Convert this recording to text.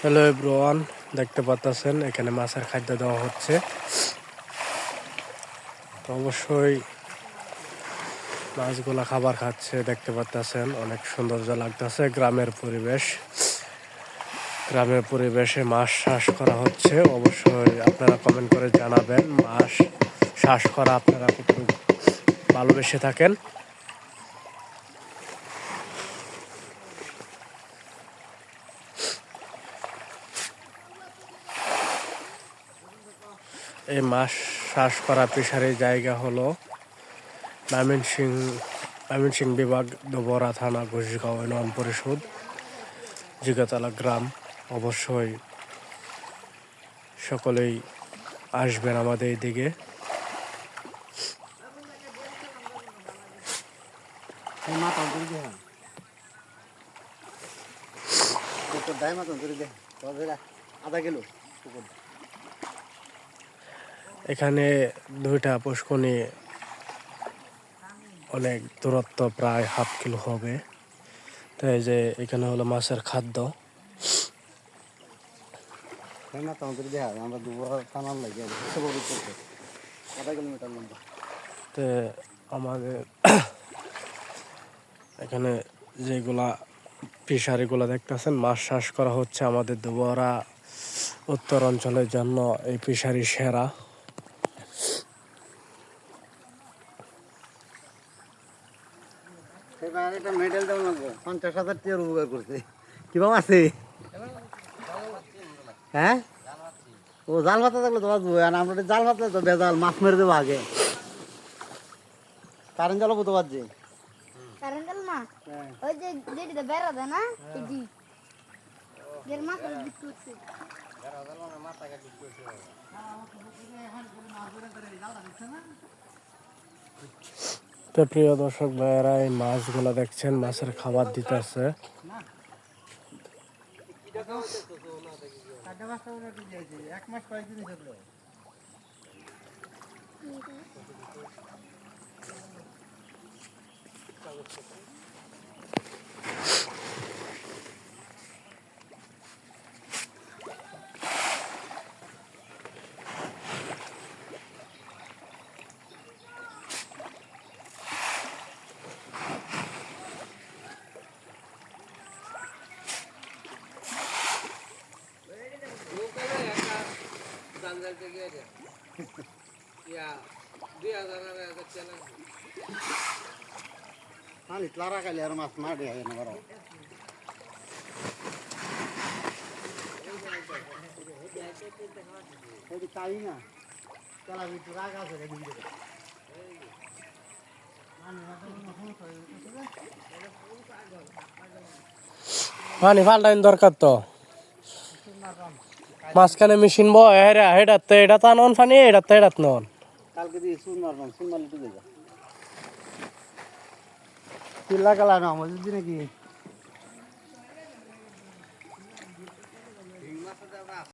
Hello everyone, দেখতে পাচ্ছেন এখানে মাছের খাদ্য দেওয়া হচ্ছে। তো অবশ্যই মাছগুলা খাবার খাচ্ছে, দেখতে পাচ্ছেন অনেক সৌন্দর্য লাগতেছে। গ্রামের পরিবেশে মাছ চাষ করা হচ্ছে। অবশ্যই আপনারা কমেন্ট করে জানাবেন মাছ চাষ করা আপনারা কতটুকু ভালোবেসে থাকেন। এই মাছ চাষ করা ফিশারির জায়গা হলো ময়মনসিংহ বিভাগ, ডুবরা থানা, ঘোষগাঁও ইউনিয়ন পরিষদ, জিগাতলা গ্রাম। অবশ্যই সকলেই আসবেন আমাদের এইদিকে। এখানে দুইটা পুষ্করণী, অনেক দূরত্ব, প্রায় ½ কিলো হবে। তাই যে এখানে হলো মাছের খাদ্য। তো আমাদের এখানে যেগুলা ফিশারিগুলো দেখতেছেন, মাছ চাষ করা হচ্ছে আমাদের ডুবরা উত্তর অঞ্চলের জন্য এই ফিশারি সেরা। মেডেল দেওয়া লাগবে, 50,000 টাকার উপকার করছে। কিভাবে আছে? হ্যাঁ, ও জাল ভাতা থাকলে তো বাঁচবো। আর আমরা জাল ভাতলে তো বেজাল, মাছ মেরে দেবো আগে। কারেন্ট জাল তো বাজছে। কারেন্ট জাল না, ওই যে যেটা বেড়া দেয় না, এটি এর মাথা বিক্রি করছে। তো প্রিয় দর্শক ভাইয়েরা, এই মাছগুলো দেখছেন, মাছের খাবার দিতেছে। এক মাস কয়েকদিন থাকলো। Claro que le armas más de ahí, ¿no? Oye, está ahí, ¿no? Que la vitura haga se le dice. পানি ফাল্টাইন দরকার তো, মাঝখানে মেশিন হেডাতে এটা তা নন পানি, এটাতে এটাত নন। কালকে দিয়ে সুন মারলাম, সুন মারলে তো দেবে। চিল্লা কালা না, মজুদ নাকি?